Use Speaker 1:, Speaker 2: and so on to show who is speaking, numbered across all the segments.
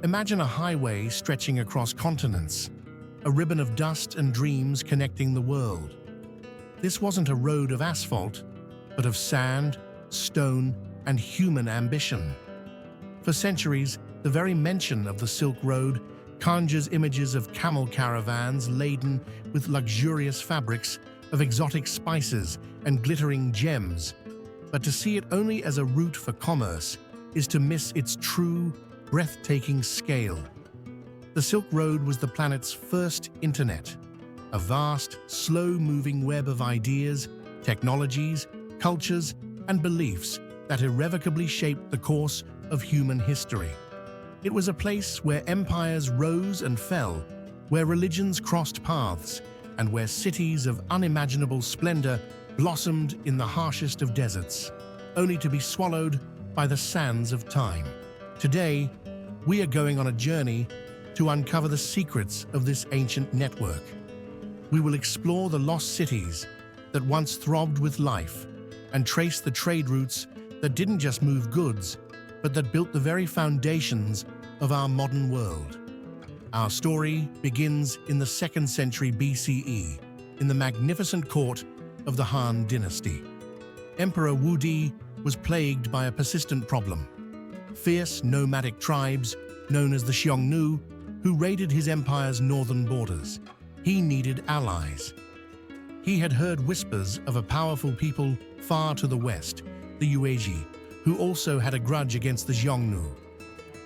Speaker 1: Imagine a highway stretching across continents, a ribbon of dust and dreams connecting the world. This wasn't a road of asphalt, but of sand, stone, and human ambition. For centuries, the very mention of the Silk Road conjures images of camel caravans laden with luxurious fabrics, of exotic spices and glittering gems. But to see it only as a route for commerce is to miss its true, breathtaking scale. The Silk Road was the planet's first internet, a vast, slow-moving web of ideas, technologies, cultures, and beliefs that irrevocably shaped the course of human history. It was a place where empires rose and fell, where religions crossed paths, and where cities of unimaginable splendor blossomed in the harshest of deserts, only to be swallowed by the sands of time. Today, we are going on a journey to uncover the secrets of this ancient network. We will explore the lost cities that once throbbed with life and trace the trade routes that didn't just move goods, but that built the very foundations of our modern world. Our story begins in the 2nd century BCE, in the magnificent court of the Han dynasty. Emperor Wu Di was plagued by a persistent problem. Fierce nomadic tribes, known as the Xiongnu, who raided his empire's northern borders. He needed allies. He had heard whispers of a powerful people far to the west, the Yuezhi, who also had a grudge against the Xiongnu.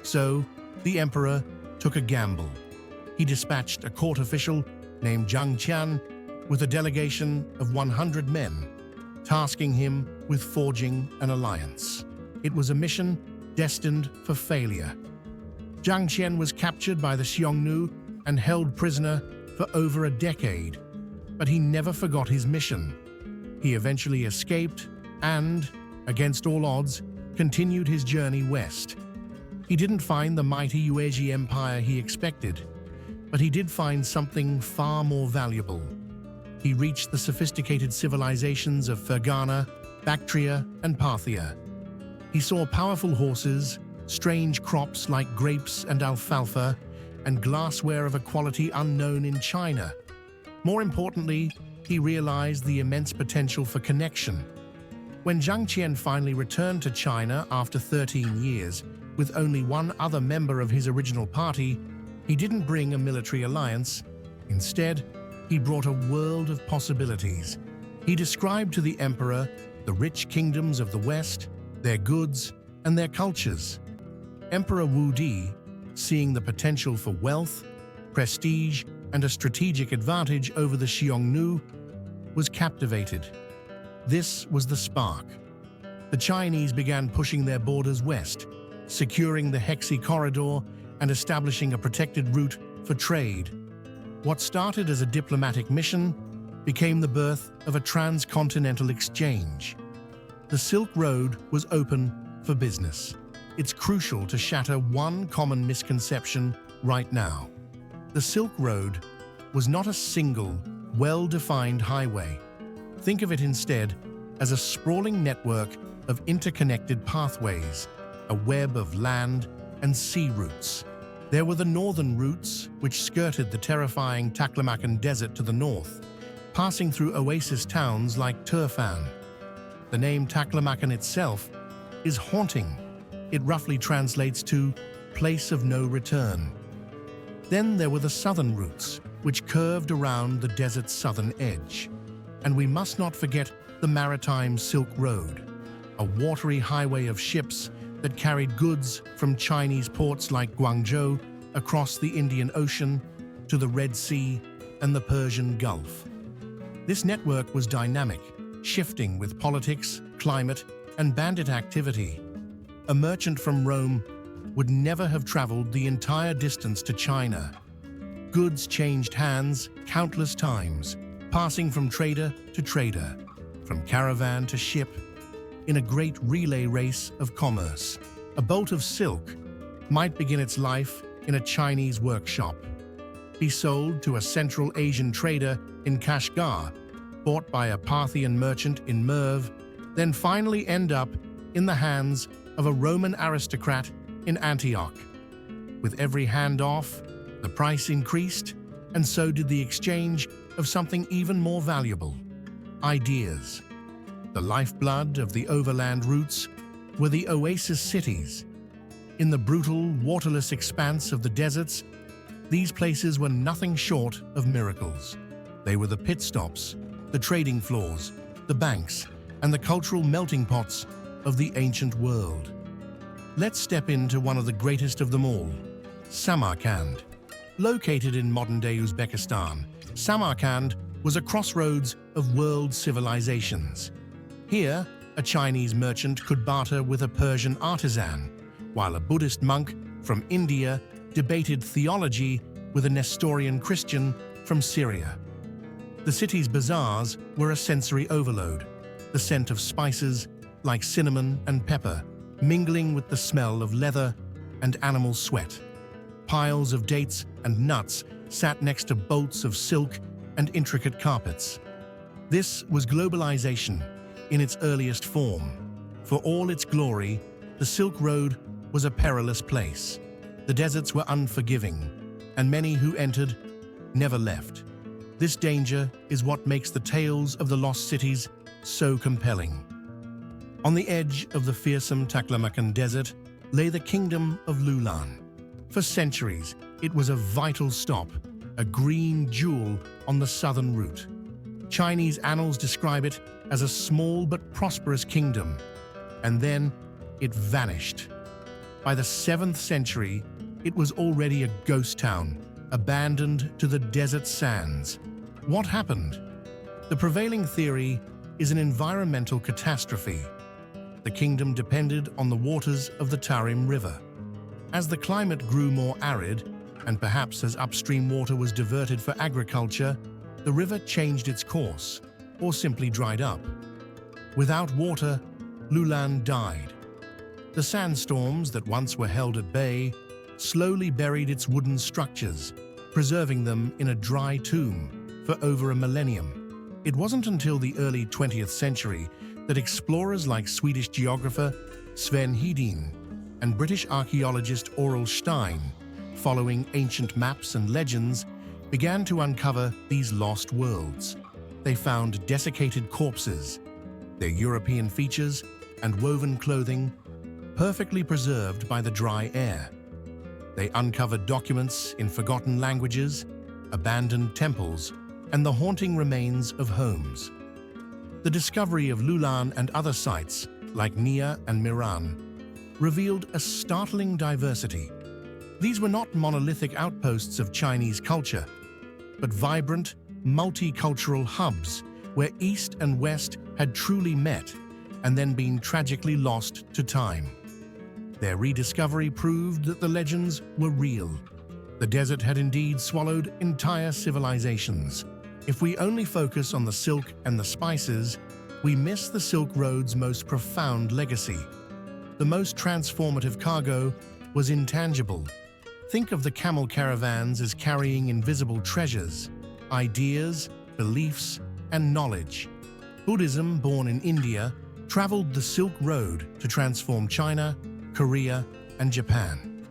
Speaker 1: So, the emperor took a gamble. He dispatched a court official named Zhang Qian with a delegation of 100 men, tasking him with forging an alliance. It was a mission destined for failure. Zhang Qian was captured by the Xiongnu and held prisoner for over a decade, but he never forgot his mission. He eventually escaped and, against all odds, continued his journey west. He didn't find the mighty Yuezhi Empire he expected, but he did find something far more valuable. He reached the sophisticated civilizations of Fergana, Bactria, and Parthia. He saw powerful horses, strange crops like grapes and alfalfa, and glassware of a quality unknown in China. More importantly, he realized the immense potential for connection. When Zhang Qian finally returned to China after 13 years, with only one other member of his original party, he didn't bring a military alliance. Instead, he brought a world of possibilities. He described to the emperor the rich kingdoms of the West, their goods, and their cultures. Emperor Wu Di, seeing the potential for wealth, prestige, and a strategic advantage over the Xiongnu, was captivated. This was the spark. The Chinese began pushing their borders west, securing the Hexi Corridor and establishing a protected route for trade. What started as a diplomatic mission became the birth of a transcontinental exchange. The Silk Road was open for business. It's crucial to shatter one common misconception right now. The Silk Road was not a single, well-defined highway. Think of it instead as a sprawling network of interconnected pathways, a web of land and sea routes. There were the northern routes, which skirted the terrifying Taklamakan Desert to the north, passing through oasis towns like Turfan. The name Taklamakan itself is haunting. It roughly translates to place of no return. Then there were the southern routes, which curved around the desert's southern edge. And we must not forget the maritime Silk Road, a watery highway of ships that carried goods from Chinese ports like Guangzhou across the Indian Ocean to the Red Sea and the Persian Gulf. This network was dynamic, shifting with politics, climate, and bandit activity. A merchant from Rome would never have traveled the entire distance to China. Goods changed hands countless times, passing from trader to trader, from caravan to ship, in a great relay race of commerce. A bolt of silk might begin its life in a Chinese workshop, be sold to a Central Asian trader in Kashgar, bought by a Parthian merchant in Merv, then finally end up in the hands of a Roman aristocrat in Antioch. With every handoff, the price increased, and so did the exchange of something even more valuable: ideas. The lifeblood of the overland routes were the oasis cities. In the brutal, waterless expanse of the deserts, these places were nothing short of miracles. They were the pit stops, the trading floors, the banks, and the cultural melting pots of the ancient world. Let's step into one of the greatest of them all, Samarkand. Located in modern-day Uzbekistan, Samarkand was a crossroads of world civilizations. Here, a Chinese merchant could barter with a Persian artisan, while a Buddhist monk from India debated theology with a Nestorian Christian from Syria. The city's bazaars were a sensory overload, the scent of spices like cinnamon and pepper mingling with the smell of leather and animal sweat. Piles of dates and nuts sat next to bolts of silk and intricate carpets. This was globalization in its earliest form. For all its glory, the Silk Road was a perilous place. The deserts were unforgiving, and many who entered never left. This danger is what makes the tales of the lost cities so compelling. On the edge of the fearsome Taklamakan Desert lay the kingdom of Lulan. For centuries, it was a vital stop, a green jewel on the southern route. Chinese annals describe it as a small but prosperous kingdom, and then it vanished. By the 7th century, it was already a ghost town, abandoned to the desert sands. What happened? The prevailing theory is an environmental catastrophe. The kingdom depended on the waters of the Tarim River. As the climate grew more arid, and perhaps as upstream water was diverted for agriculture, the river changed its course, or simply dried up. Without water, Lulan died. The sandstorms that once were held at bay slowly buried its wooden structures, preserving them in a dry tomb for over a millennium. It wasn't until the early 20th century that explorers like Swedish geographer Sven Hedin and British archaeologist Aurel Stein, following ancient maps and legends, began to uncover these lost worlds. They found desiccated corpses, their European features and woven clothing perfectly preserved by the dry air. They uncovered documents in forgotten languages, abandoned temples, and the haunting remains of homes. The discovery of Lulan and other sites, like Nia and Miran, revealed a startling diversity. These were not monolithic outposts of Chinese culture, but vibrant, multicultural hubs where East and West had truly met and then been tragically lost to time. Their rediscovery proved that the legends were real. The desert had indeed swallowed entire civilizations. If we only focus on the silk and the spices, we miss the Silk Road's most profound legacy. The most transformative cargo was intangible. Think of the camel caravans as carrying invisible treasures, ideas, beliefs, and knowledge. Buddhism, born in India, traveled the Silk Road to transform China, Korea, and Japan.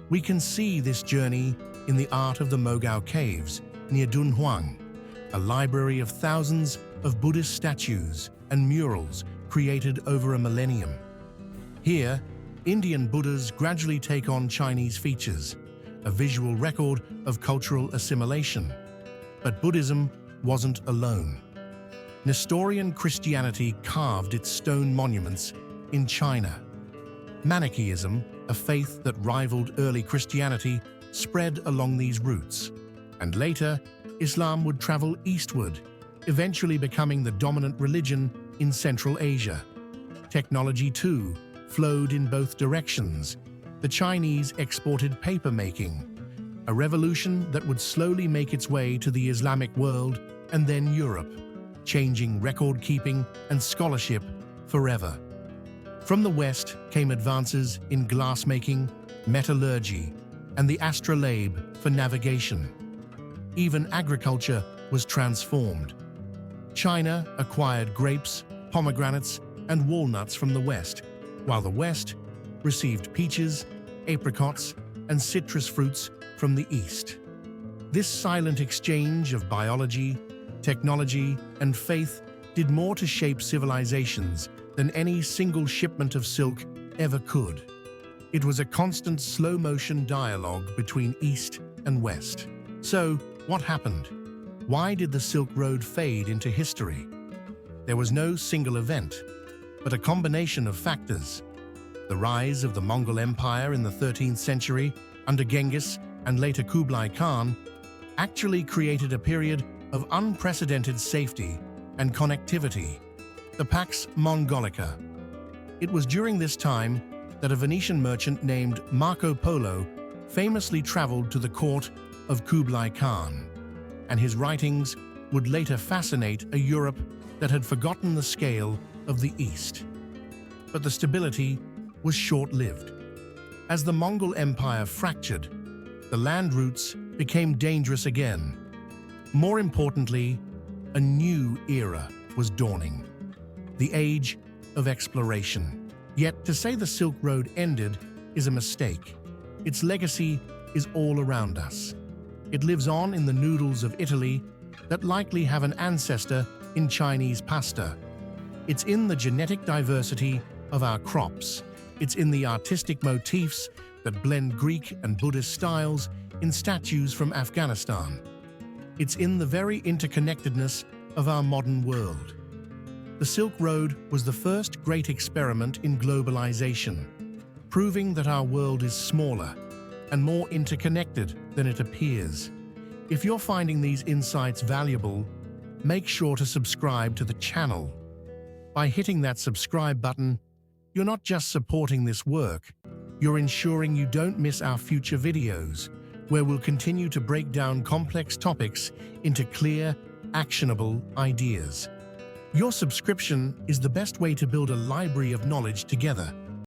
Speaker 1: We can see this journey in the art of the Mogao Caves near Dunhuang, a library of thousands of Buddhist statues and murals created over a millennium. Here, Indian Buddhas gradually take on Chinese features, a visual record of cultural assimilation. But Buddhism wasn't alone. Nestorian Christianity carved its stone monuments in China. Manichaeism, a faith that rivaled early Christianity, spread along these routes, and later, Islam would travel eastward, eventually becoming the dominant religion in Central Asia. Technology, too, flowed in both directions. The Chinese exported paper-making, a revolution that would slowly make its way to the Islamic world and then Europe, changing record-keeping and scholarship forever. From the West came advances in glassmaking, metallurgy, and the astrolabe for navigation. Even agriculture was transformed. China acquired grapes, pomegranates, and walnuts from the West, while the West received peaches, apricots, and citrus fruits from the east. This silent exchange of biology, technology, and faith did more to shape civilizations than any single shipment of silk ever could. It was a constant slow-motion dialogue between East and West. So, what happened? Why did the Silk Road fade into history? There was no single event, but a combination of factors. The rise of the Mongol Empire in the 13th century under Genghis and later Kublai Khan actually created a period of unprecedented safety and connectivity, the Pax Mongolica. It was during this time that a Venetian merchant named Marco Polo famously traveled to the court of Kublai Khan, and his writings would later fascinate a Europe that had forgotten the scale of the East. But the stability was short-lived. As the Mongol Empire fractured, the land routes became dangerous again. More importantly, a new era was dawning, the age of exploration. Yet, to say the Silk Road ended is a mistake. Its legacy is all around us. It lives on in the noodles of Italy that likely have an ancestor in Chinese pasta. It's in the genetic diversity of our crops. It's in the artistic motifs that blend Greek and Buddhist styles in statues from Afghanistan. It's in the very interconnectedness of our modern world. The Silk Road was the first great experiment in globalization, proving that our world is smaller and more interconnected than it appears. If you're finding these insights valuable, make sure to subscribe to the channel. By hitting that subscribe button, you're not just supporting this work, you're ensuring you don't miss our future videos, where we'll continue to break down complex topics into clear, actionable ideas. Your subscription is the best way to build a library of knowledge together.